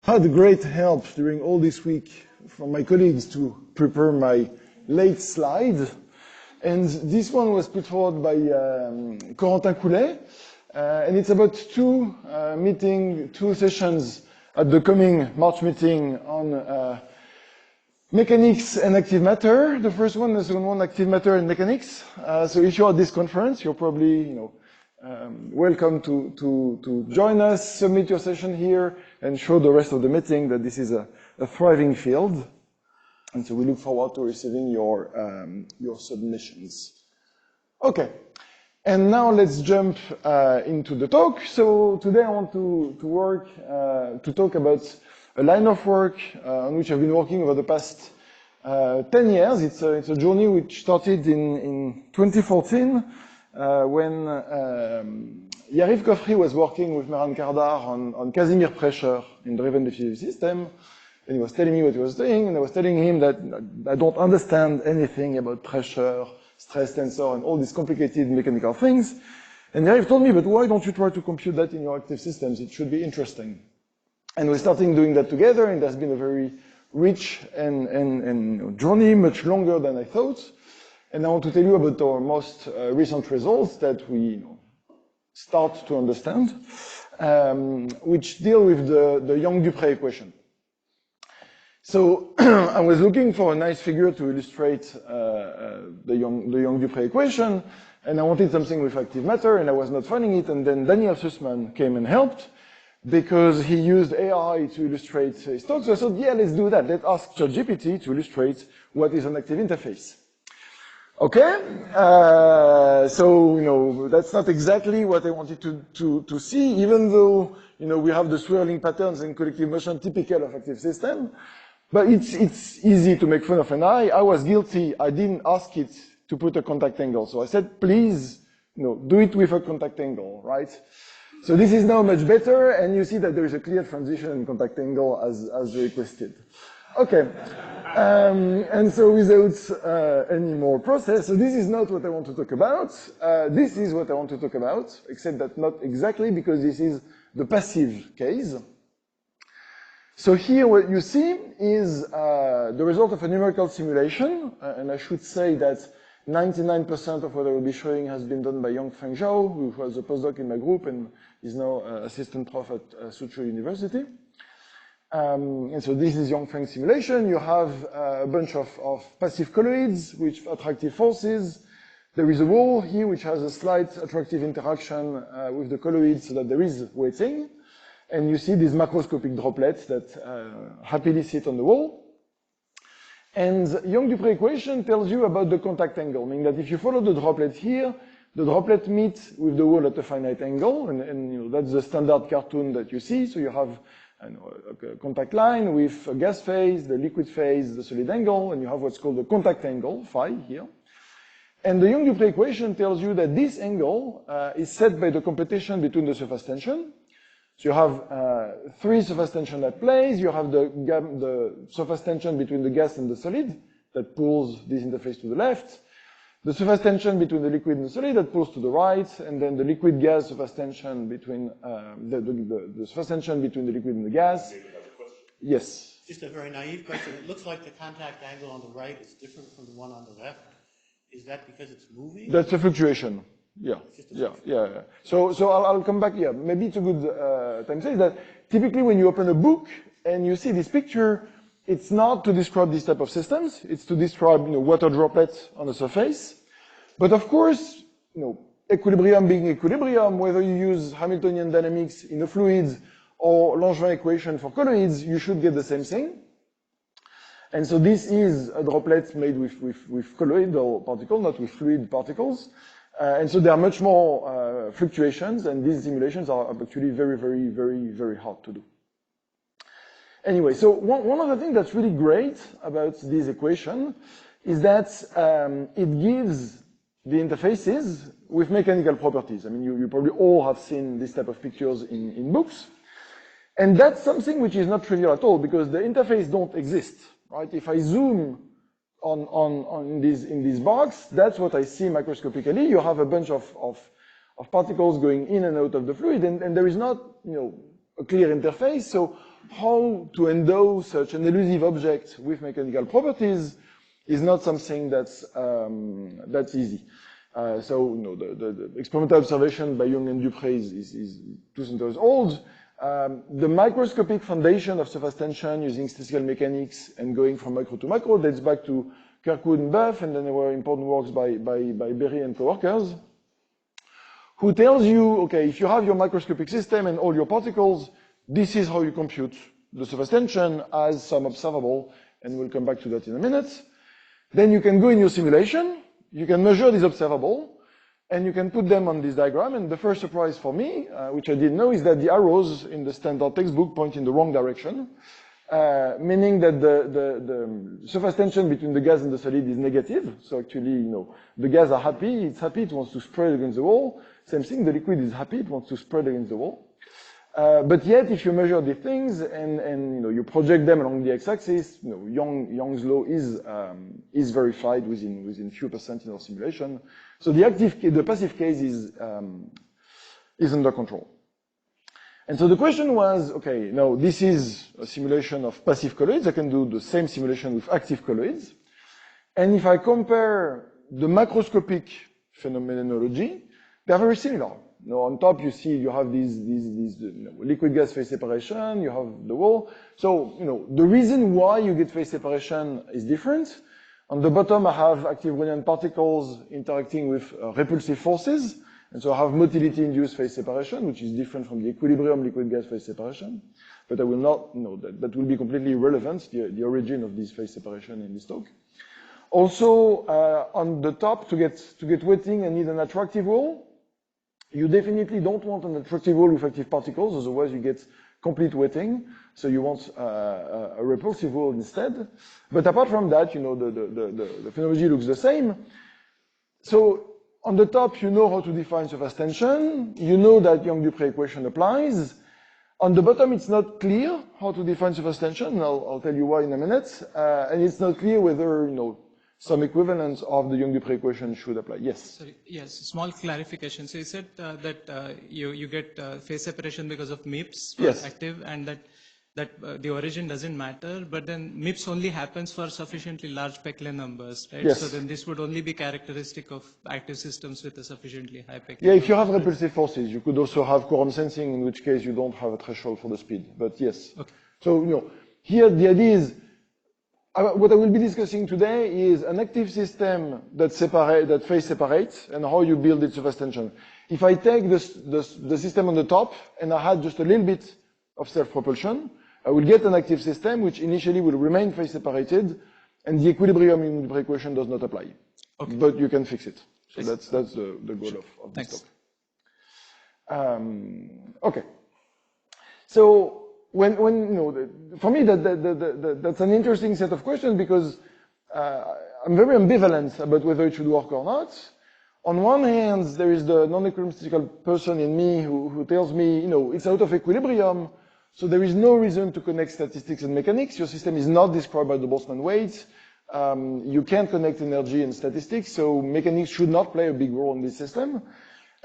I had great help during all this week from my colleagues to prepare my late slide. And this one was put forward by Corentin Coulet. And it's about two sessions at the coming March meeting on mechanics and active matter. The first one, the second one, active matter and mechanics. So if you're at this conference, you're probably, welcome to join us, submit your session here, and show the rest of the meeting that this is a thriving field. And so we look forward to receiving your submissions. Okay, and now let's jump into the talk. So today I want to talk about a line of work on which I've been working over the past 10 years. It's a journey which started in 2014 when Yariv Kofri was working with Mehran Kardar on Casimir pressure in driven diffusive system. And he was telling me what he was doing, and I was telling him that I don't understand anything about pressure, stress tensor, and all these complicated mechanical things. And Yariv told me, but why don't you try to compute that in your active systems? It should be interesting. And we started doing that together, and that's been a very rich and journey, much longer than I thought. And I want to tell you about our most recent results that we start to understand, which deal with the Young-Dupre equation. So I was looking for a nice figure to illustrate the Young-Dupre equation, and I wanted something with active matter, and I was not finding it. And then Daniel Sussman came and helped, because he used AI to illustrate his talk. So I thought, yeah, let's do that. Let's ask ChatGPT to illustrate what is an active interface. Okay, so that's not exactly what I wanted to see, even though we have the swirling patterns in collective motion typical of active system. But it's easy to make fun of an eye. I was guilty. I didn't ask it to put a contact angle. So I said, please, do it with a contact angle, right? So this is now much better, and you see that there is a clear transition in contact angle as requested. Okay, and so without any more process, so this is not what I want to talk about. This is what I want to talk about, except that not exactly, because this is the passive case. So here what you see is the result of a numerical simulation, and I should say that 99% of what I will be showing has been done by Yongfeng Zhao, who was a postdoc in my group and is now assistant prof at Suzhou University. And so this is Yongfeng simulation. You have a bunch of passive colloids with attractive forces. There is a wall here which has a slight attractive interaction with the colloids so that there is weighting. And you see these macroscopic droplets that happily sit on the wall. And Young-Dupre equation tells you about the contact angle, meaning that if you follow the droplet here, the droplet meets with the wall at a finite angle, and that's the standard cartoon that you see. So you have a contact line with a gas phase, the liquid phase, the solid angle, and you have what's called the contact angle, phi, here. And the Young-Dupre equation tells you that this angle is set by the competition between the surface tension. So you have three surface tension at play. You have the surface tension between the gas and the solid that pulls this interface to the left. The surface tension between the liquid and the solid that pulls to the right, and then the liquid gas surface tension between the surface tension between the liquid and the gas. Yes. Just a very naive question. It looks like the contact angle on the right is different from the one on the left. Is that because it's moving? That's a fluctuation. Yeah. Yeah. So I'll come back here. Maybe it's a good time to say that typically when you open a book and you see this picture, it's not to describe this type of systems. It's to describe, water droplets on the surface. But of course, equilibrium being equilibrium, whether you use Hamiltonian dynamics in a fluid or Langevin equation for colloids, you should get the same thing. And so this is a droplet made with colloidal particle, not with fluid particles. And so there are much more fluctuations, and these simulations are actually very, very, very, very hard to do. Anyway, so one of the things that's really great about this equation is that it gives the interfaces with mechanical properties. I mean, you probably all have seen this type of pictures in books. And that's something which is not trivial at all, because the interface don't exist, right? If I zoom in this box, that's what I see microscopically. You have a bunch of particles going in and out of the fluid, and there is not, a clear interface. So how to endow such an elusive object with mechanical properties is not something that's easy. So the experimental observation by Young-Dupre is 2 centuries old. The microscopic foundation of surface tension using statistical mechanics and going from micro to macro dates back to Kirkwood and Buff, and then there were important works by Berry and coworkers, who tells you, okay, if you have your microscopic system and all your particles, this is how you compute the surface tension as some observable, and we'll come back to that in a minute. Then you can go in your simulation, you can measure this observable, and you can put them on this diagram. And the first surprise for me, which I didn't know, is that the arrows in the standard textbook point in the wrong direction, meaning that the surface tension between the gas and the solid is negative. So actually, the gas are happy, it's happy, it wants to spread against the wall. Same thing, the liquid is happy, it wants to spread against the wall. But yet, if you measure the things and you project them along the x-axis, Young's law is verified within few percent in our simulation. So the passive case is under control. And so the question was, okay, now this is a simulation of passive colloids. I can do the same simulation with active colloids. And if I compare the macroscopic phenomenology, they are very similar. On top, you have these liquid gas phase separation, you have the wall. So, the reason why you get phase separation is different. On the bottom, I have active Brownian particles interacting with repulsive forces. And so I have motility-induced phase separation, which is different from the equilibrium liquid gas phase separation. But I will not know that. That will be completely irrelevant, the origin of this phase separation in this talk. Also, on the top, to get wetting, I need an attractive wall. You definitely don't want an attractive wall with active particles, otherwise you get complete wetting. So you want a repulsive wall instead. But apart from that, the phenomenology looks the same. So on the top, you know how to define surface tension. You know that Young-Dupre equation applies. On the bottom, it's not clear how to define surface tension. I'll tell you why in a minute. And it's not clear whether, some equivalence of the Young-Dupre equation should apply. Yes? Sorry, yes, small clarification. So you said that you get phase separation because of MIPS for Yes. active, and that the origin doesn't matter, but then MIPS only happens for sufficiently large Peclet numbers, right? Yes. So then this would only be characteristic of active systems with a sufficiently high Peclet Yeah, if you have number. repulsive forces, you could also have quorum sensing, in which case you don't have a threshold for the speed. But yes. Okay. So, here the idea is, what I will be discussing today is an active system that phase separates and how you build its surface tension. If I take the system on the top and I had just a little bit of self-propulsion, I will get an active system which initially will remain phase separated, and the equilibrium in the equation does not apply. Okay. But you can fix it. So that's the goal of this talk. Okay. So for me, that's an interesting set of questions because I'm very ambivalent about whether it should work or not. On one hand, there is the non-equilibrium statistical person in me who tells me, it's out of equilibrium, so there is no reason to connect statistics and mechanics. Your system is not described by the Boltzmann weight. You can't connect energy and statistics, so mechanics should not play a big role in this system.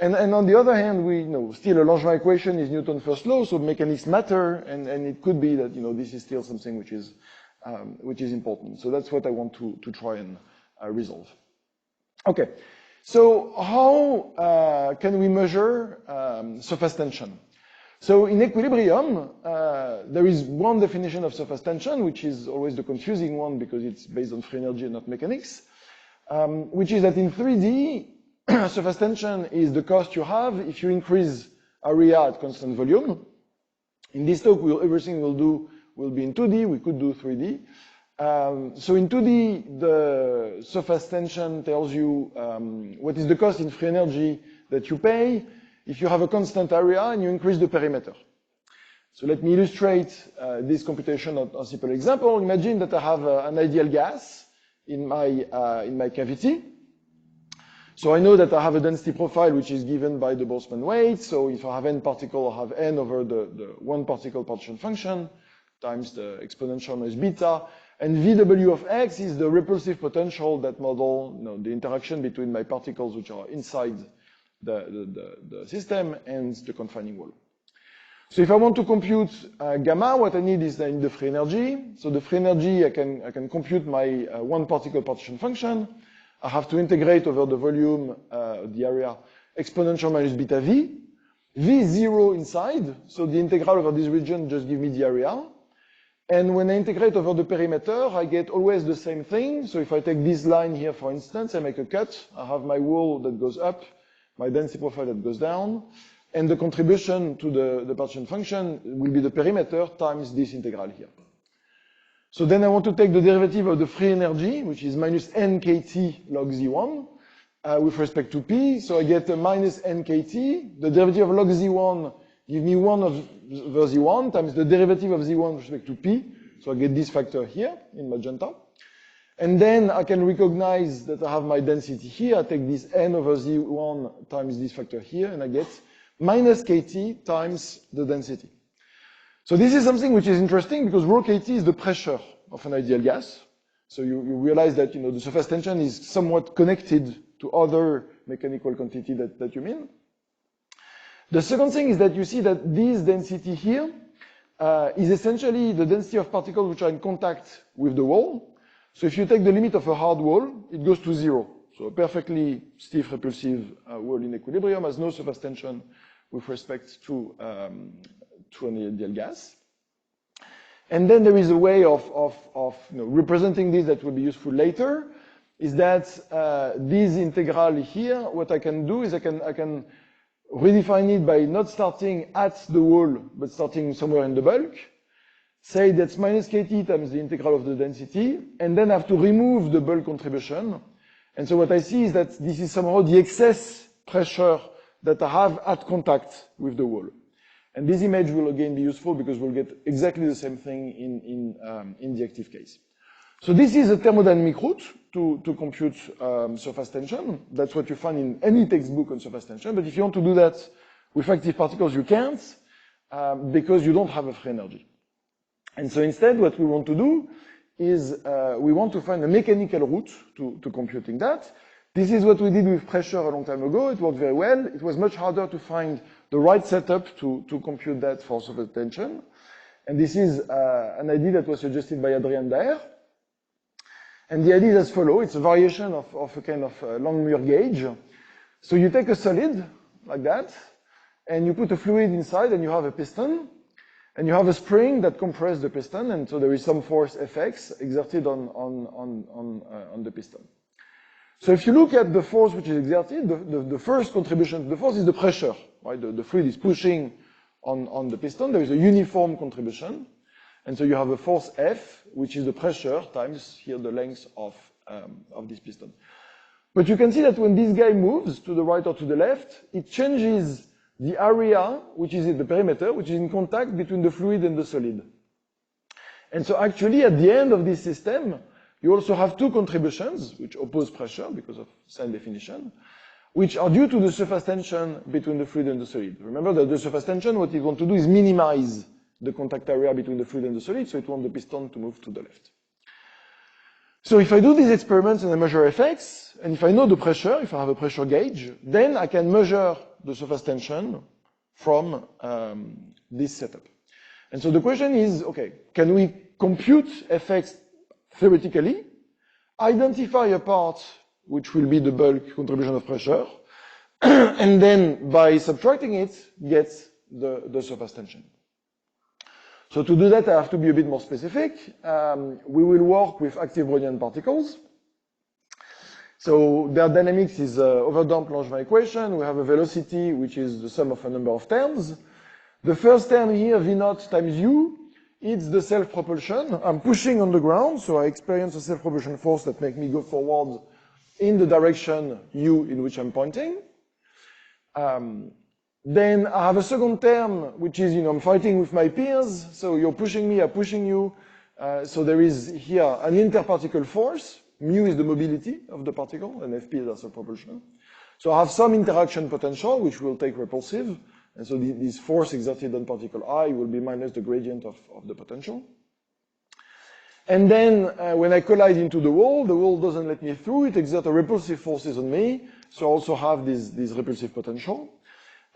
And on the other hand, we still a Langevin equation is Newton's first law, so mechanics matter, and it could be that this is still something which is important. So that's what I want to try and resolve. Okay, so how can we measure surface tension? So in equilibrium, there is one definition of surface tension, which is always the confusing one because it's based on free energy and not mechanics, which is that in 3D, surface tension is the cost you have if you increase area at constant volume. In this talk, everything we'll do will be in 2D. We could do 3D. So in 2D, the surface tension tells you what is the cost in free energy that you pay if you have a constant area and you increase the perimeter. So let me illustrate this computation on a simple example. Imagine that I have an ideal gas in my cavity. So I know that I have a density profile which is given by the Boltzmann weight. So if I have n particle, I have n over the one particle partition function times the exponential minus beta. And VW of x is the repulsive potential that model the interaction between my particles which are inside the system and the confining wall. So if I want to compute gamma, what I need is the free energy. So the free energy, I can compute my one particle partition function. I have to integrate over the volume, the area, exponential minus beta v. V is 0 inside, so the integral over this region just give me the area. And when I integrate over the perimeter, I get always the same thing. So if I take this line here, for instance, I make a cut. I have my wall that goes up, my density profile that goes down. And the contribution to the partition function will be the perimeter times this integral here. So then I want to take the derivative of the free energy, which is minus nkt log z1, with respect to p. So I get a minus nkt. The derivative of log z1 give me 1 over z1 times the derivative of z1 with respect to p. So I get this factor here in magenta. And then I can recognize that I have my density here. I take this n over z1 times this factor here, and I get minus kt times the density. So this is something which is interesting because rho kt is the pressure of an ideal gas. So you realize that the surface tension is somewhat connected to other mechanical quantity that you mean. The second thing is that you see that this density here is essentially the density of particles which are in contact with the wall. So if you take the limit of a hard wall, it goes to 0. So a perfectly stiff repulsive wall in equilibrium has no surface tension with respect to an ideal gas. And then there is a way of representing this that will be useful later, is that this integral here, what I can do is I can redefine it by not starting at the wall, but starting somewhere in the bulk. Say that's minus kt times the integral of the density, and then I have to remove the bulk contribution. And so what I see is that this is somehow the excess pressure that I have at contact with the wall. And this image will again be useful because we'll get exactly the same thing in the active case. So this is a thermodynamic route to compute surface tension. That's what you find in any textbook on surface tension. But if you want to do that with active particles, you can't because you don't have a free energy. And so instead, what we want to do is we want to find a mechanical route to computing that. This is what we did with pressure a long time ago. It worked very well. It was much harder to find the right setup to compute that for surface tension. And this is an idea that was suggested by Adrien Daher. And the idea is as follows. It's a variation of a kind of Langmuir gauge. So you take a solid like that, and you put a fluid inside, and you have a piston. And you have a spring that compresses the piston, and so there is some force Fx exerted on the piston. So if you look at the force which is exerted, the first contribution to the force is the pressure, right? The fluid is pushing on the piston. There is a uniform contribution. And so you have a force F, which is the pressure times here the length of this piston. But you can see that when this guy moves to the right or to the left, it changes the area, which is in the perimeter, which is in contact between the fluid and the solid. And so actually, at the end of this system, you also have two contributions, which oppose pressure because of sign definition, which are due to the surface tension between the fluid and the solid. Remember that the surface tension, what it wants to do is minimize the contact area between the fluid and the solid, so it wants the piston to move to the left. So if I do these experiments and I measure Fx, and if I know the pressure, if I have a pressure gauge, then I can measure the surface tension from this setup. And so the question is, okay, can we compute Fx theoretically, identify a part which will be the bulk contribution of pressure, and then by subtracting it, get the surface tension. So to do that, I have to be a bit more specific. We will work with active Brownian particles. So their dynamics is overdamped Langevin equation. We have a velocity, which is the sum of a number of terms. The first term here, V0 times U, it's the self-propulsion. I'm pushing on the ground, so I experience a self-propulsion force that makes me go forward in the direction U in which I'm pointing. Then I have a second term, which is, I'm fighting with my peers. So you're pushing me, I'm pushing you. So there is here an interparticle force. Mu is the mobility of the particle, and Fp is also propulsion. So I have some interaction potential, which will take repulsive. And so this force exerted on particle I will be minus the gradient of the potential. And then when I collide into the wall doesn't let me through. It exerts a repulsive forces on me. So I also have this repulsive potential.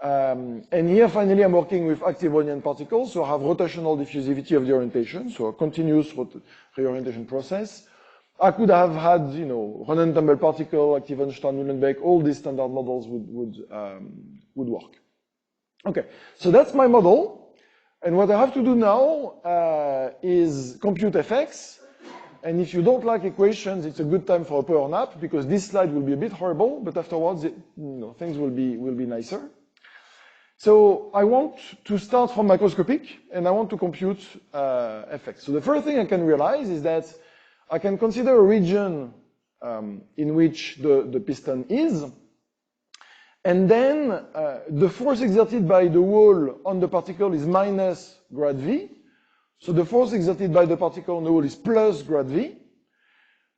And here, finally, I'm working with active Brownian particles, so I have rotational diffusivity of the orientation, so a continuous reorientation process. I could have had, Ronen-Tumble particle, active Einstein-Uhlenbeck, all these standard models would work. Okay, so that's my model. And what I have to do now is compute fx. And if you don't like equations, it's a good time for a power nap, because this slide will be a bit horrible, but afterwards, things will be nicer. So I want to start from microscopic, and I want to compute fx. So the first thing I can realize is that I can consider a region in which the piston is, and then the force exerted by the wall on the particle is minus grad v. So the force exerted by the particle on the wall is plus grad v.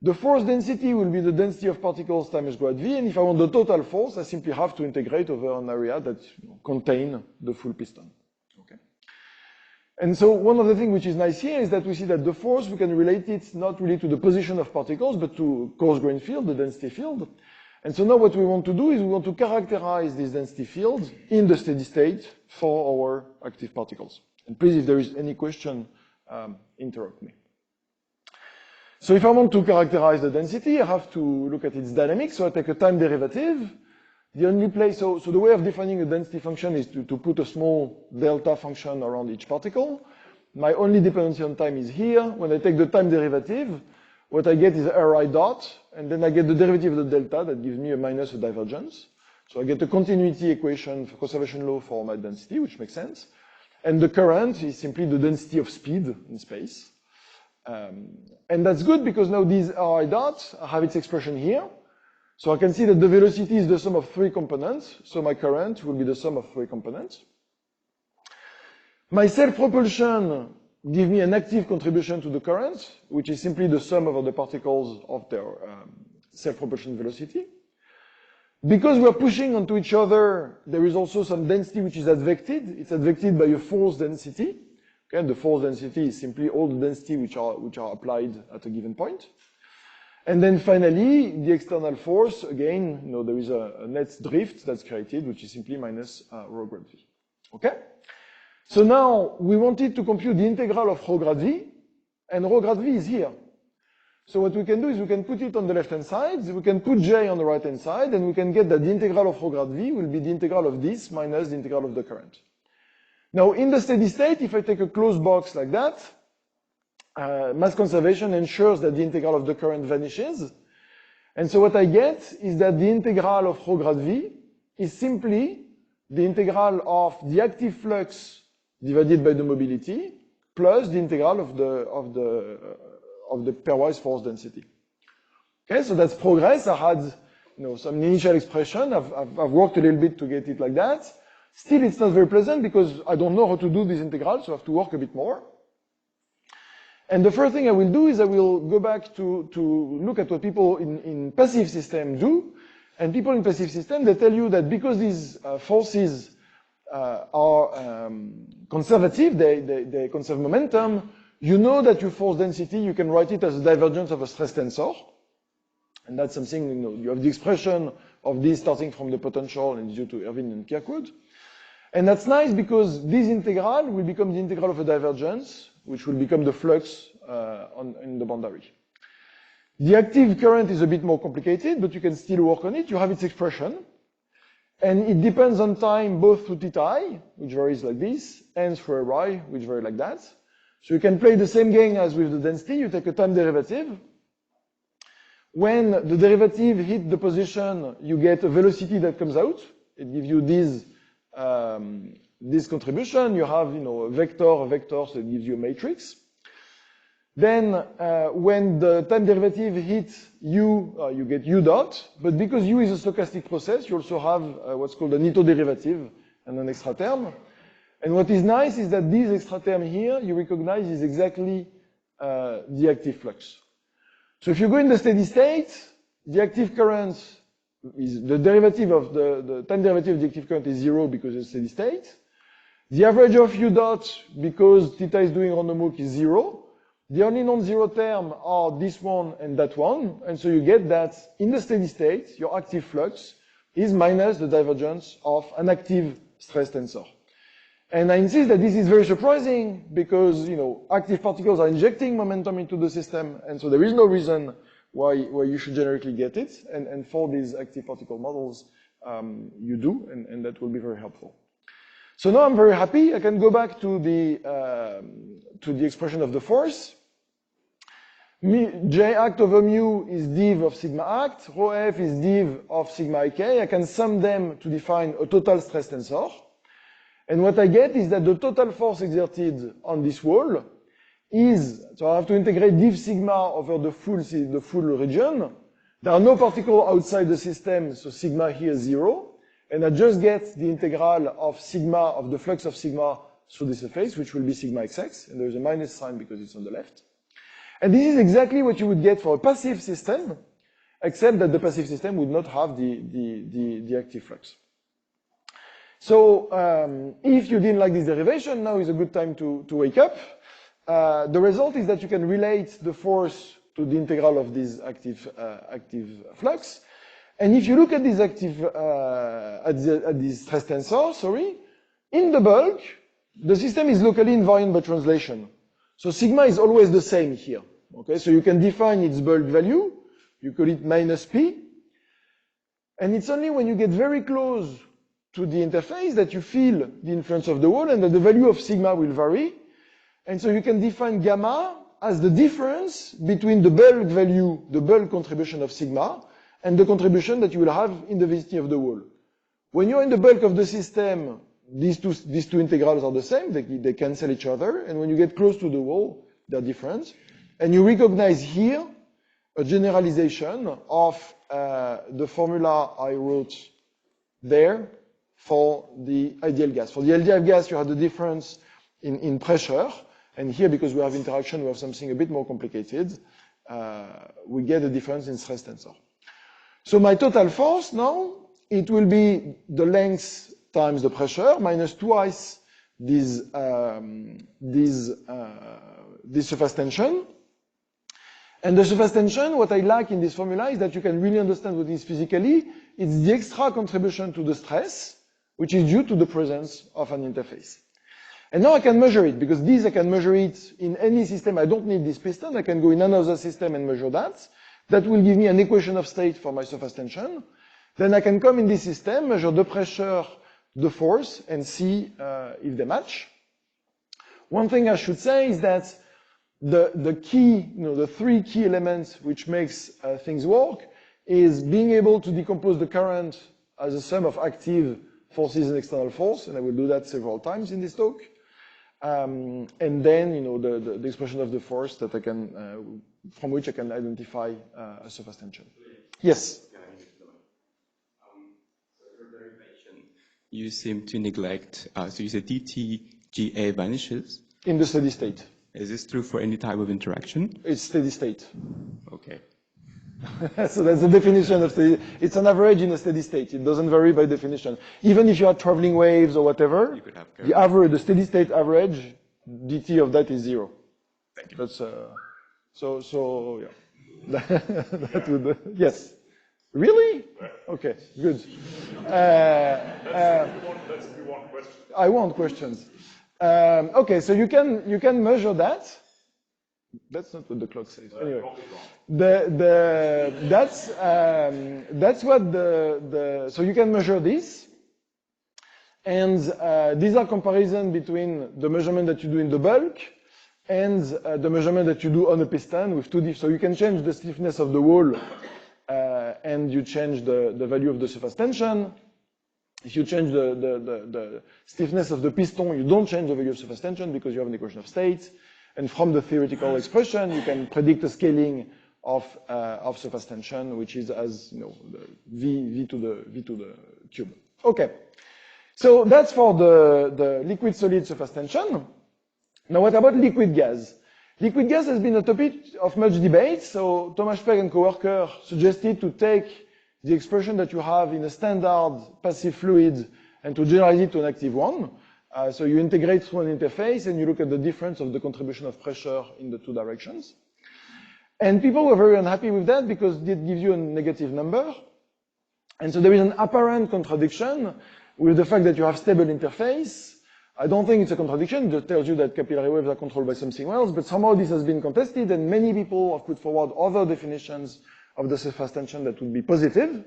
The force density will be the density of particles times grad v, and if I want the total force, I simply have to integrate over an area that contains the full piston. Okay. And so one of the things which is nice here is that we see that the force, we can relate it not really to the position of particles, but to coarse-grained field, the density field. And so now what we want to do is we want to characterize this density field in the steady state for our active particles. And please, if there is any question, interrupt me. So if I want to characterize the density, I have to look at its dynamics. So I take a time derivative. The only place, so the way of defining a density function is to put a small delta function around each particle. My only dependency on time is here. When I take the time derivative, what I get is Ri dot, and then I get the derivative of the delta that gives me a minus a divergence. So I get a continuity equation for conservation law for my density, which makes sense. And the current is simply the density of speed in space. And that's good because now these Ri dots have its expression here. So I can see that the velocity is the sum of 3 components. So my current will be the sum of 3 components. My self-propulsion gives me an active contribution to the current, which is simply the sum of the particles of their self-propulsion velocity. Because we are pushing onto each other, there is also some density which is advected. It's advected by a force density. Okay, the force density is simply all the density which are applied at a given point. And then finally, the external force, again, there is a net drift that's created, which is simply minus rho grad v. Okay? So now we wanted to compute the integral of rho grad v, and rho grad v is here. So what we can do is we can put it on the left-hand side, we can put j on the right-hand side, and we can get that the integral of rho grad v will be the integral of this minus the integral of the current. Now, in the steady state, if I take a closed box like that, mass conservation ensures that the integral of the current vanishes. And so what I get is that the integral of rho grad v is simply the integral of the active flux divided by the mobility plus the integral of the pairwise force density. Okay, so that's progress. I had some initial expression. I've worked a little bit to get it like that. Still, it's not very pleasant because I don't know how to do this integral, so I have to work a bit more. And the first thing I will do is I will go back to look at what people in passive systems do. And people in passive systems, they tell you that because these forces are conservative, they conserve momentum, you know that your force density, you can write it as a divergence of a stress tensor. And that's something, you have the expression of this starting from the potential and due to Irvine and Kirkwood. And that's nice because this integral will become the integral of a divergence, which will become the flux in the boundary. The active current is a bit more complicated, but you can still work on it. You have its expression. And it depends on time both through theta I, which varies like this, and through Ri, which vary like that. So you can play the same game as with the density. You take a time derivative. When the derivative hits the position, you get a velocity that comes out. It gives you this contribution. You have a vector, so it gives you a matrix. Then when the time derivative hits u, you get u dot. But because u is a stochastic process, you also have what's called an Ito derivative and an extra term. And what is nice is that this extra term here, you recognize is exactly the active flux. So if you go in the steady state, the active current is the derivative of the time derivative of the active current is 0 because it's steady state. The average of u dot, because theta is doing random walk, is 0. The only non-zero term are this one and that one. And so you get that in the steady state, your active flux is minus the divergence of an active stress tensor. And I insist that this is very surprising because, active particles are injecting momentum into the system, and so there is no reason why you should generically get it. And for these active particle models, you do, and that will be very helpful. So now I'm very happy. I can go back to the expression of the force. J act over mu is div of sigma act. Rho f is div of sigma ik. I can sum them to define a total stress tensor. And what I get is that the total force exerted on this wall is, so I have to integrate div sigma over the full region. There are no particles outside the system, so sigma here is 0. And I just get the integral of sigma, of the flux of sigma through the surface, which will be sigma xx. And there's a minus sign because it's on the left. And this is exactly what you would get for a passive system, except that the passive system would not have the active flux. So if you didn't like this derivation, now is a good time to wake up. The result is that you can relate the force to the integral of this active flux. And if you look at this at this stress tensor, in the bulk, the system is locally invariant by translation. So sigma is always the same here. Okay, so you can define its bulk value. You call it minus p. And it's only when you get very close to the interface that you feel the influence of the wall and that the value of sigma will vary. And so you can define gamma as the difference between the bulk value, the bulk contribution of sigma, and the contribution that you will have in the vicinity of the wall. When you're in the bulk of the system, these two integrals are the same, they cancel each other, and when you get close to the wall, they're different. And you recognize here a generalization of the formula I wrote there for the ideal gas. For the ideal gas, you have the difference in pressure, and here, because we have interaction, we have something a bit more complicated. We get a difference in stress tensor. So my total force now, it will be the length times the pressure minus twice this surface tension. And the surface tension, what I like in this formula is that you can really understand what it is physically. It's the extra contribution to the stress, which is due to the presence of an interface. And now I can measure it, because I can measure it in any system. I don't need this piston. I can go in another system and measure that. That will give me an equation of state for my surface tension. Then I can come in this system, measure the pressure, the force, and see if they match. One thing I should say is that the key, the three key elements which makes things work is being able to decompose the current as a sum of active forces and external force, and I will do that several times in this talk. And then, the expression of the force that I can, from which I can identify a surface tension. Yes? You seem to neglect, so you said dTGA vanishes. In the steady state. Is this true for any type of interaction? It's steady state. Okay. So that's the definition of steady. It's an average in a steady state. It doesn't vary by definition. Even if you are traveling waves or whatever, you could have the steady state average, dt of that is 0. Thank you. That's, so yeah. That would, yes. Really? Okay, good. I want questions. Okay, so you can measure that. That's not what the clock says. Anyway, that's what so you can measure this, and these are comparison between the measurement that you do in the bulk and the measurement that you do on a piston with so you can change the stiffness of the wall, and you change the value of the surface tension. If you change the stiffness of the piston, you don't change the value of surface tension because you have an equation of state. And from the theoretical expression, you can predict the scaling of surface tension, which is as the v to the cube. Okay, so that's for the liquid-solid surface tension. Now, what about liquid gas? Liquid gas has been a topic of much debate. So Thomas Speck and co-worker suggested to take the expression that you have in a standard passive fluid and to generalize it to an active one. So you integrate through an interface and you look at the difference of the contribution of pressure in the two directions. And people were very unhappy with that because it gives you a negative number. And so there is an apparent contradiction with the fact that you have stable interface. I don't think it's a contradiction. It just tells you that capillary waves are controlled by something else, but somehow this has been contested, and many people have put forward other definitions of the surface tension that would be positive.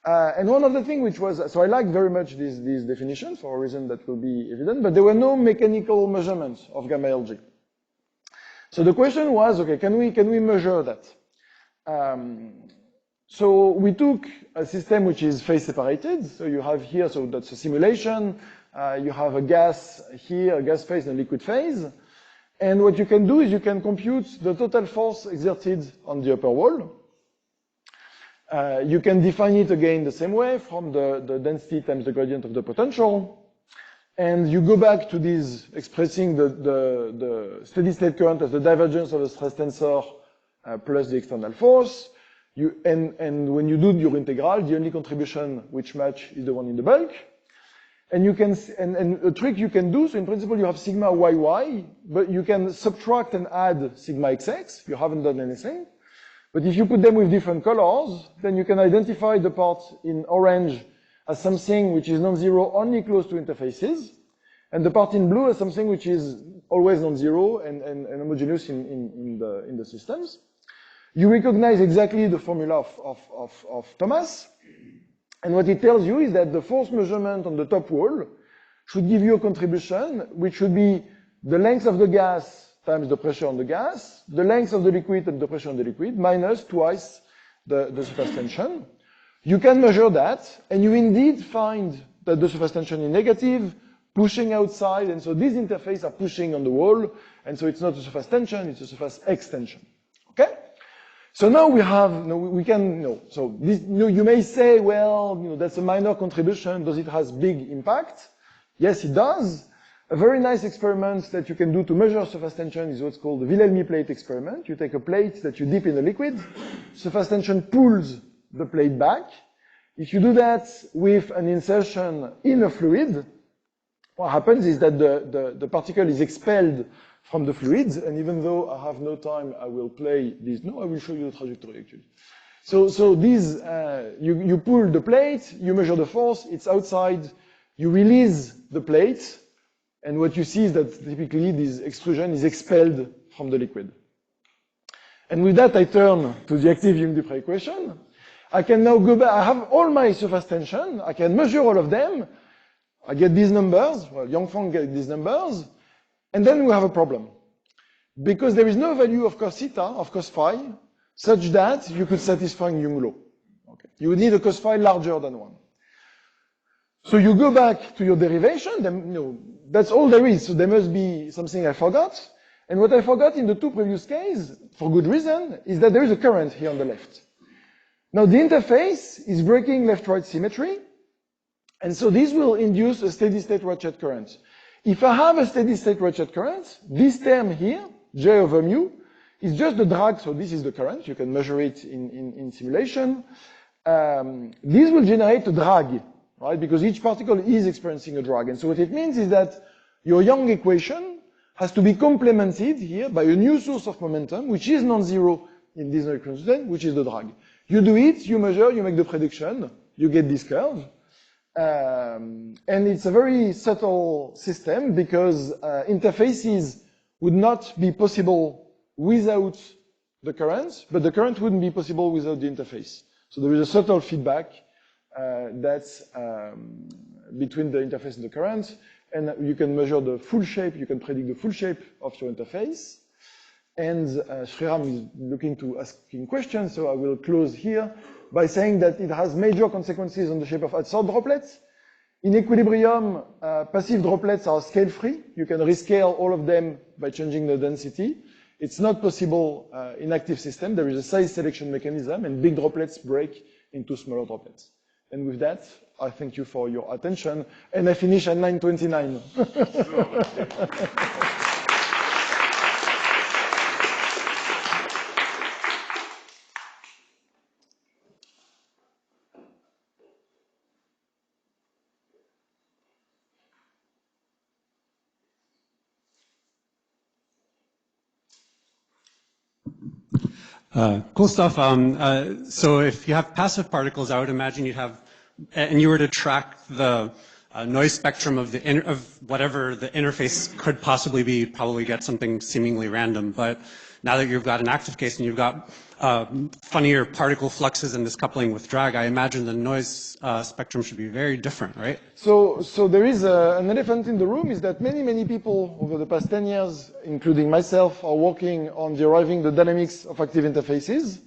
And one of the things which was, so I like very much these definitions for a reason that will be evident, but there were no mechanical measurements of gamma LG. So the question was, okay, can we measure that? So we took a system which is phase separated. So you have here, so that's a simulation. You have a gas here, a gas phase and a liquid phase. And what you can do is you can compute the total force exerted on the upper wall. You can define it again the same way from the density times the gradient of the potential. And you go back to this expressing the steady state current as the divergence of the stress tensor plus the external force. And when you do your integral, the only contribution which match is the one in the bulk. And you can, and a trick you can do, so in principle you have sigma YY, but you can subtract and add sigma XX. You haven't done anything. But if you put them with different colors, then you can identify the part in orange as something which is non-zero only close to interfaces, and the part in blue as something which is always non-zero and homogeneous in the systems. You recognize exactly the formula of Thomas, and what it tells you is that the force measurement on the top wall should give you a contribution which should be the length of the gas times the pressure on the gas, the length of the liquid and the pressure on the liquid, minus twice the surface tension. You can measure that, and you indeed find that the surface tension is negative, pushing outside, and so these interfaces are pushing on the wall, and so it's not a surface tension, it's a surface extension. Okay? So now we have, we can, so this, you may say, well, that's a minor contribution, does it has big impact? Yes, it does. A very nice experiment that you can do to measure surface tension is what's called the Wilhelmy plate experiment. You take a plate that you dip in a liquid, surface tension pulls the plate back. If you do that with an insertion in a fluid, what happens is that the particle is expelled from the fluids, and even though I have no time, I will play this. No, I will show you the trajectory actually. So these, you pull the plate, you measure the force, it's outside, you release the plate, and what you see is that typically this extrusion is expelled from the liquid. And with that, I turn to the active Young-Dupre equation. I can now go back, I have all my surface tension, I can measure all of them, I get these numbers, well, Yang-Fang get these numbers, and then we have a problem. Because there is no value of cos theta, of cos phi, such that you could satisfy Young law. Okay. You would need a cos phi larger than 1. So you go back to your derivation, then, that's all there is. So there must be something I forgot. And what I forgot in the two previous cases, for good reason, is that there is a current here on the left. Now the interface is breaking left-right symmetry, and so this will induce a steady-state ratchet current. If I have a steady-state ratchet current, this term here, J over mu, is just the drag, so this is the current, you can measure it in simulation. This will generate a drag, right? Because each particle is experiencing a drag. And so what it means is that your Young equation has to be complemented here by a new source of momentum, which is non-zero in this equation, which is the drag. You do it, you measure, you make the prediction, you get this curve. And it's a very subtle system because interfaces would not be possible without the current, but the current wouldn't be possible without the interface. So there is a subtle feedback that's between the interface and the current, and you can measure the full shape, you can predict the full shape of your interface. And Sriram is looking to asking questions, so I will close here by saying that it has major consequences on the shape of adsorbed droplets. In equilibrium, passive droplets are scale-free. You can rescale all of them by changing the density. It's not possible in active system. There is a size selection mechanism, and big droplets break into smaller droplets. And with that, I thank you for your attention, and I finish at 9:29. Cool stuff. So if you have passive particles, I would imagine you'd have and you were to track the noise spectrum of whatever the interface could possibly be, probably get something seemingly random. But now that you've got an active case and you've got funnier particle fluxes and this coupling with drag, I imagine the noise spectrum should be very different, right? So there is an elephant in the room, is that many people over the past 10 years, including myself, are working on deriving the dynamics of active interfaces.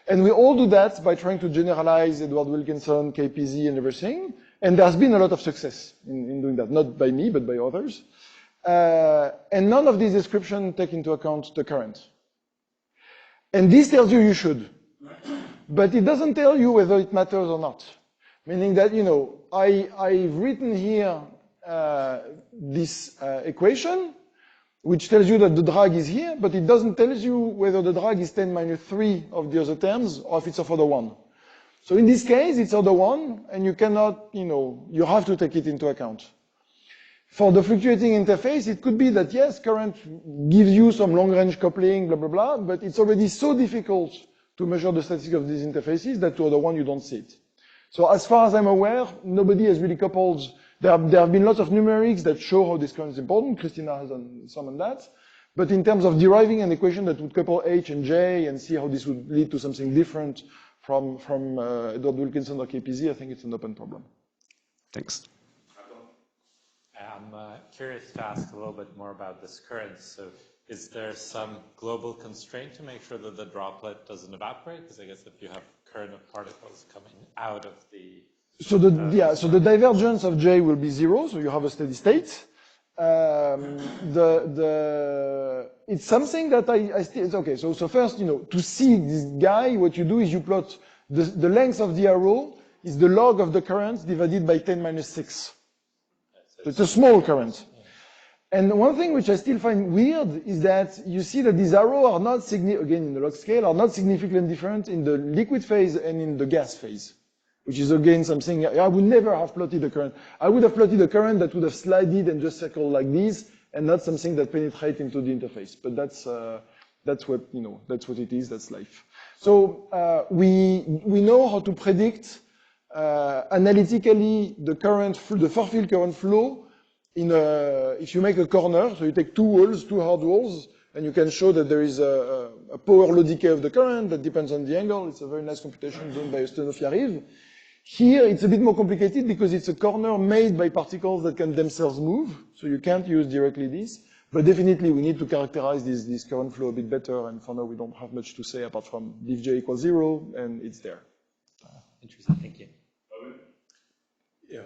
And we all do that by trying to generalize Edward Wilkinson, KPZ, and everything. And there's been a lot of success in doing that, not by me, but by others. And none of these descriptions take into account the current. And this tells you you should. But it doesn't tell you whether it matters or not. Meaning that, you know, I've written here this equation, which tells you that the drag is here, but it doesn't tell you whether the drag is 10 minus 3 of the other terms, or if it's of order 1. So in this case, it's order 1, and you cannot, you know, you have to take it into account. For the fluctuating interface, it could be that, yes, current gives you some long-range coupling, blah, blah, blah, but it's already so difficult to measure the statistics of these interfaces that to order 1, you don't see it. So as far as I'm aware, nobody has really coupled. There have been lots of numerics that show how this current is important. Christina has done some on that. But in terms of deriving an equation that would couple H and J and see how this would lead to something different from Edward Wilkinson or KPZ, I think it's an open problem. Thanks. I'm curious to ask a little bit more about this current. So is there some global constraint to make sure that the droplet doesn't evaporate? Because I guess if you have current of particles coming out of the... So the divergence of J will be 0, so you have a steady state. It's something that I still, it's okay. So first, you know, to see this guy, what you do is you plot the length of the arrow is the log of the current divided by 10 minus 6. So it's a small current. And one thing which I still find weird is that you see that these arrows are not, again in the log scale, are not significantly different in the liquid phase and in the gas phase, which is again something I would never have plotted a current. I would have plotted a current that would have slided and just circled like this, and not something that penetrates into the interface. But that's what, you know, that's what it is. That's life. So we know how to predict analytically the current, the far-field current flow if you make a corner. So you take two walls, two hard walls, and you can show that there is a power law decay of the current that depends on the angle. It's a very nice computation done by Ustinov-Yariv. Here, it's a bit more complicated because it's a corner made by particles that can themselves move, so you can't use directly this. But definitely, we need to characterize this current flow a bit better, and for now, we don't have much to say apart from if J equals 0, and it's there. Interesting, thank you. Yeah.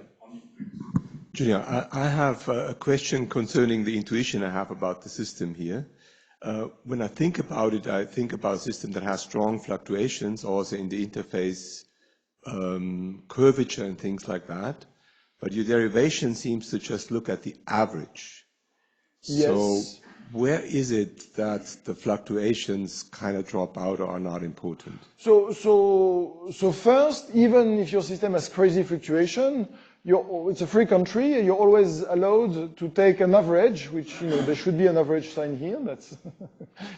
Julien, I have a question concerning the intuition I have about the system here. When I think about it, I think about a system that has strong fluctuations also in the interface curvature and things like that. But your derivation seems to just look at the average. Yes. So where is it that the fluctuations kind of drop out or are not important? So first, even if your system has crazy fluctuation, it's a free country, and you're always allowed to take an average, which, you know, there should be an average sign here. That's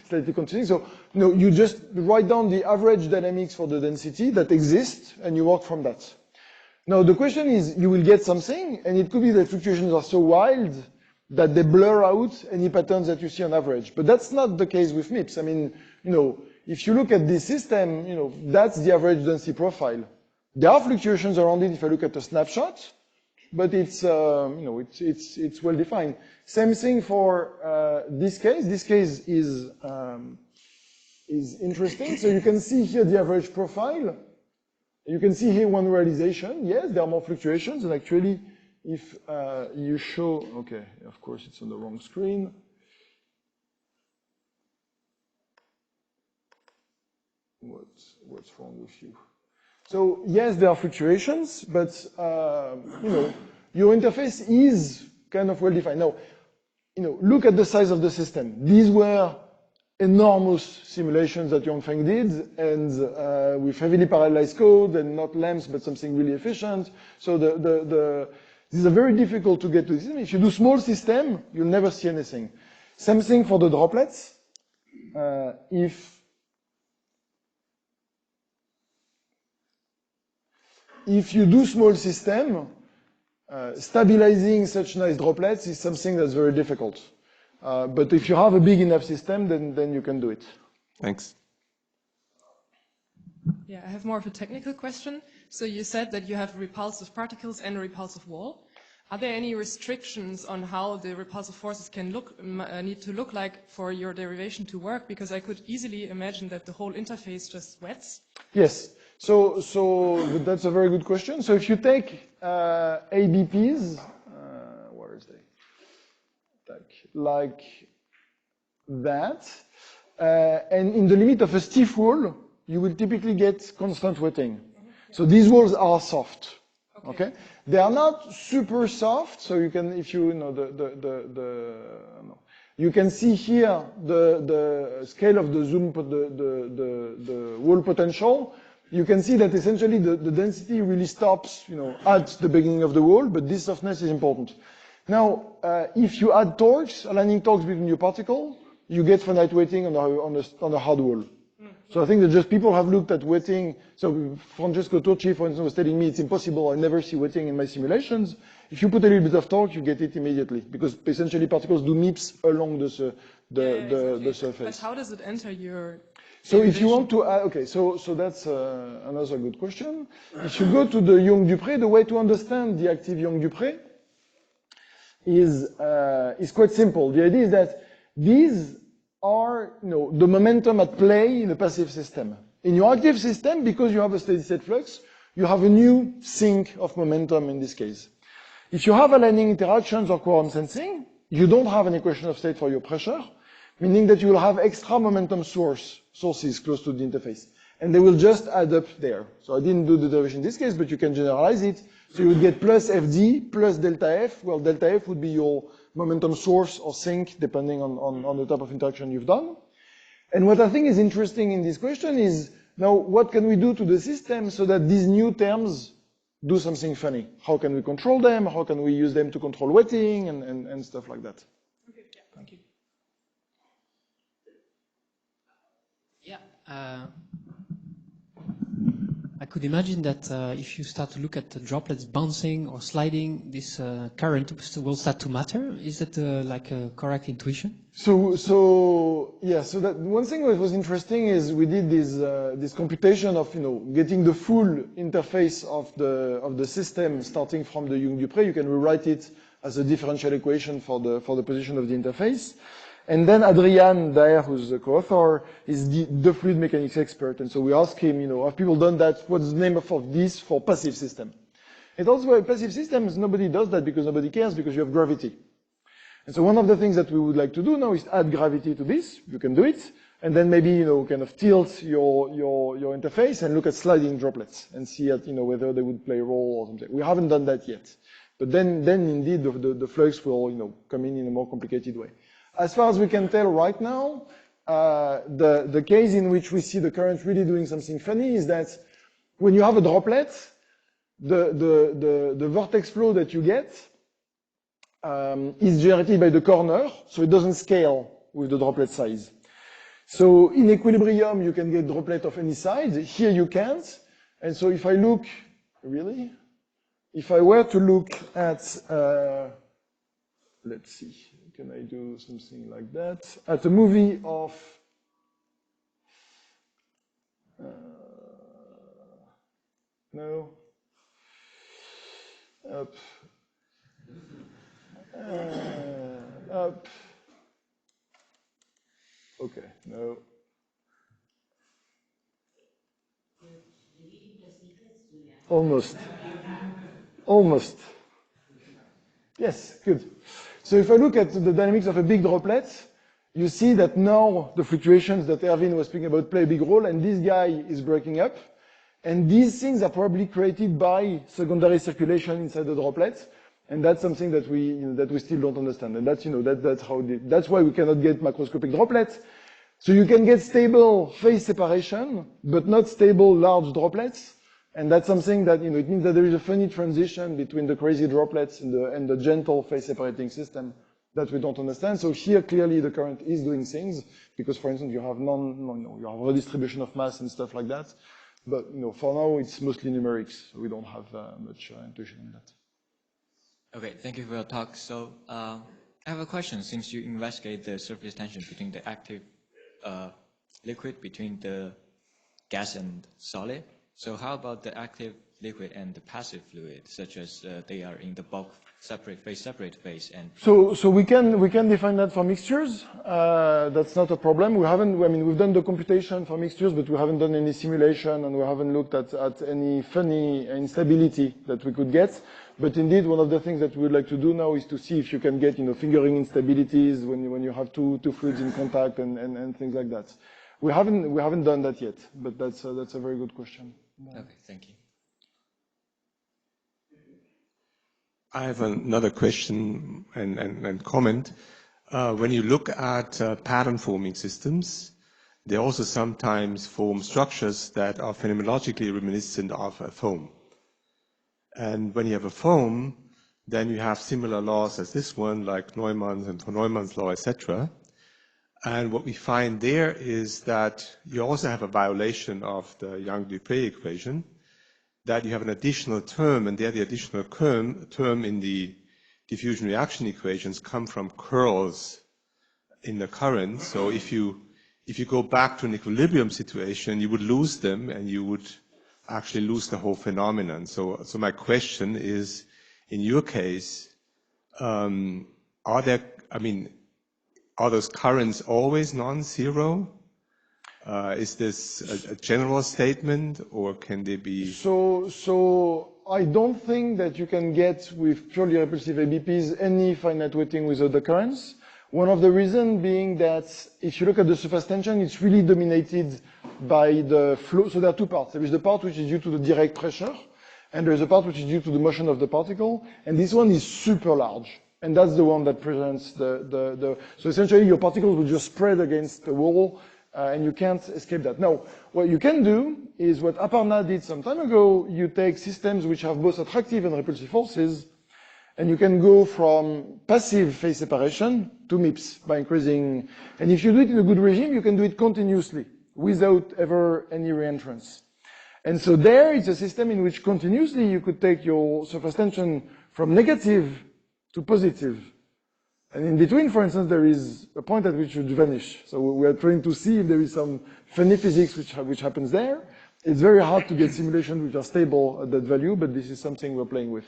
slightly confusing. So, you know, you just write down the average dynamics for the density that exists, and you work from that. Now, the question is, you will get something, and it could be that fluctuations are so wild that they blur out any patterns that you see on average. But that's not the case with MIPS. I mean, you know, if you look at this system, you know, that's the average density profile. There are fluctuations around it if I look at a snapshot, but it's, you know, it's well defined. Same thing for this case. This case is interesting. So you can see here the average profile. You can see here one realization. Yes, there are more fluctuations, and actually, if you show, okay, of course it's on the wrong screen. What's wrong with you? So yes, there are fluctuations, but you know, your interface is kind of well defined. Now, you know, look at the size of the system. These were enormous simulations that Yongfeng did, and with heavily parallelized code and not LAMPS, but something really efficient. So these are very difficult to get to this. If you do small system, you'll never see anything. Same thing for the droplets. if you do small system, stabilizing such nice droplets is something that's very difficult. But if you have a big enough system, then you can do it. Thanks. Yeah, I have more of a technical question. So you said that you have repulsive particles and a repulsive wall. Are there any restrictions on how the repulsive forces can need to look like for your derivation to work? Because I could easily imagine that the whole interface just wets. Yes. So that's a very good question. So if you take ABPs, where is they? Like that, and in the limit of a stiff wall, you will typically get constant wetting. So these walls are soft. Okay? They are not super soft, so you can, if you know you can see here the scale of the zoom, the wall potential. You can see that essentially the density really stops, at the beginning of the wall, but this softness is important. Now, if you add torques, aligning torques between your particle, you get finite wetting on a hard wall. So I think that just people have looked at wetting. So Francesco Turci, for instance, was telling me it's impossible. I never see wetting in my simulations. If you put a little bit of torque, you get it immediately because essentially particles do MIPS along the surface. But how does it enter your? So if you want to add, okay, so that's another good question. If you go to the Young-Dupre, the way to understand the active Young-Dupre is quite simple. The idea is that these are the momentum at play in a passive system. In your active system, because you have a steady state flux, you have a new sink of momentum in this case. If you have aligning interactions or quorum sensing, you don't have an equation of state for your pressure, meaning that you will have extra momentum sources close to the interface. And they will just add up there. So I didn't do the derivation in this case, but you can generalize it. So you would get plus FD plus delta F. Well, delta F would be your momentum source or sink, depending on the type of interaction you've done. And what I think is interesting in this question is, now what can we do to the system so that these new terms do something funny? How can we control them? How can we use them to control wetting and stuff like that? Okay, yeah, thank you. Yeah. I could imagine that if you start to look at the droplets bouncing or sliding, this current will start to matter. Is that like a correct intuition? So that one thing that was interesting is we did this computation of getting the full interface of the system starting from the Young-Dupre. You can rewrite it as a differential equation for the position of the interface. And then Adrian Daher, who's the co-author, is the fluid mechanics expert. And so we asked him, have people done that? What's the name of this for passive system? And also passive systems, nobody does that because nobody cares because you have gravity. And so one of the things that we would like to do now is add gravity to this. You can do it. And then maybe, kind of tilt your interface and look at sliding droplets and see whether they would play a role or something. We haven't done that yet. But then indeed the flux will, come in a more complicated way. As far as we can tell right now, the case in which we see the current really doing something funny is that when you have a droplet, the vortex flow that you get is generated by the corner, so it doesn't scale with the droplet size. So in equilibrium, you can get droplet of any size. Here you can't. And so if I look, if I were to look at, let's see. Can I do something like that? At a movie of no, up, up. Okay, no. Almost. Yes, good. So if I look at the dynamics of a big droplet, you see that now the fluctuations that Erwin was speaking about play a big role, and this guy is breaking up. And these things are probably created by secondary circulation inside the droplet, and that's something that we still don't understand. And that's that's why we cannot get macroscopic droplets. So you can get stable phase separation, but not stable large droplets. And that's something that, it means that there is a funny transition between the crazy droplets and the gentle phase separating system that we don't understand. So here, clearly, the current is doing things because, for instance, you have you have redistribution of mass and stuff like that. But for now, it's mostly numerics, so we don't have much intuition on that. Okay, thank you for your talk. So I have a question. Since you investigate the surface tension between the active liquid, between the gas and solid, so how about the active liquid and the passive fluid, such as they are in the bulk separate phase, and so we can define that for mixtures. That's not a problem. We've done the computation for mixtures, but we haven't done any simulation, and we haven't looked at any funny instability that we could get. But indeed, one of the things that we would like to do now is to see if you can get fingering instabilities when you have two fluids in contact and things like that. We haven't done that yet, but that's a very good question. Okay, thank you. I have another question and comment. When you look at pattern-forming systems, they also sometimes form structures that are phenomenologically reminiscent of a foam. And when you have a foam, then you have similar laws as this one, like Neumann's and von Neumann's law, etc. And what we find there is that you also have a violation of the Young-Dupre equation, that you have an additional term, and there the additional term in the diffusion reaction equations come from curls in the current. So if you go back to an equilibrium situation, you would lose them, and you would actually lose the whole phenomenon. So my question is, in your case, are those currents always non-zero? Is this a general statement, or can they be? So I don't think that you can get with purely repulsive ABPs any finite weighting without the currents. One of the reasons being that if you look at the surface tension, it's really dominated by the flow. So there are two parts. There is the part which is due to the direct pressure, and there is a part which is due to the motion of the particle. And this one is super large. And that's the one that presents so essentially your particles will just spread against the wall, and you can't escape that. Now, what you can do is what Aparna did some time ago. You take systems which have both attractive and repulsive forces, and you can go from passive phase separation to MIPS by increasing. And if you do it in a good regime, you can do it continuously without ever any reentrance. And so there is a system in which continuously you could take your surface tension from negative to positive. And in between, for instance, there is a point at which it would vanish. So we are trying to see if there is some funny physics which happens there. It's very hard to get simulations which are stable at that value, but this is something we're playing with.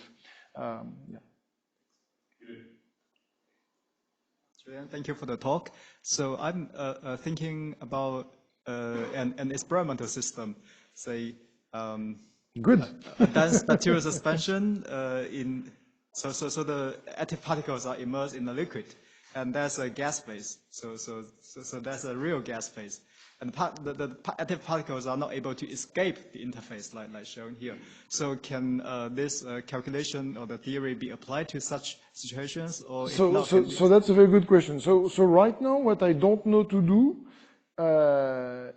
Julien, thank you for the talk. So I'm thinking about an experimental system, say, good. A dense material suspension So the active particles are immersed in the liquid, and there's a gas phase. So there's a real gas phase, and the active particles are not able to escape the interface, like shown here. So can this calculation or the theory be applied to such situations, or so that's a very good question. So right now, what I don't know to do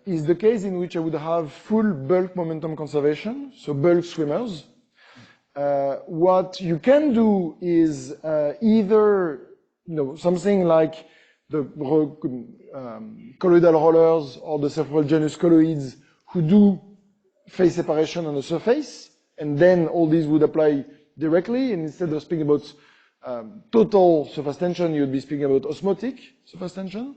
is the case in which I would have full bulk momentum conservation, so bulk swimmers. What you can do is either something like the colloidal rollers or the several genus colloids who do phase separation on the surface, and then all these would apply directly, and instead of speaking about total surface tension, you would be speaking about osmotic surface tension.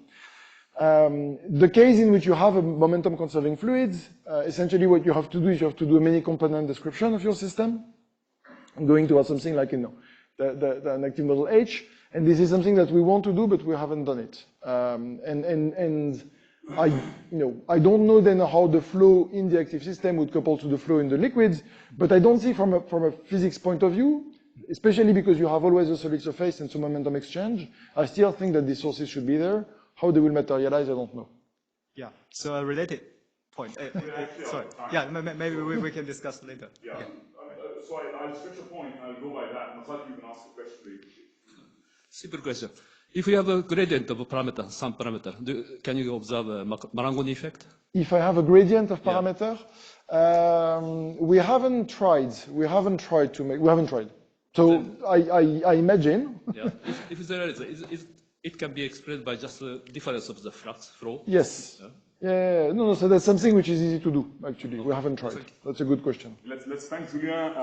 The case in which you have a momentum conserving fluid, essentially what you have to do is you have to do a many component description of your system. I'm going towards something like an active model H, and this is something that we want to do, but we haven't done it. And I don't know then how the flow in the active system would couple to the flow in the liquids, but I don't see from a physics point of view, especially because you have always a solid surface and some momentum exchange. I still think that these sources should be there. How they will materialize, I don't know. Yeah. So a related point. Sorry. Yeah. Maybe we can discuss later. Yeah. Okay. So I'll stretch a point, I'll go by that, and I thought you can ask a question. Simple question. If you have a gradient of a parameter, some parameter, can you observe a Marangoni effect? If I have a gradient of parameter, we haven't tried. So I imagine. Yeah. If there is it can be expressed by just the difference of the flux flow? Yes. Yeah, no, so that's something which is easy to do, actually. We haven't tried. That's a good question. Let's thank Julien.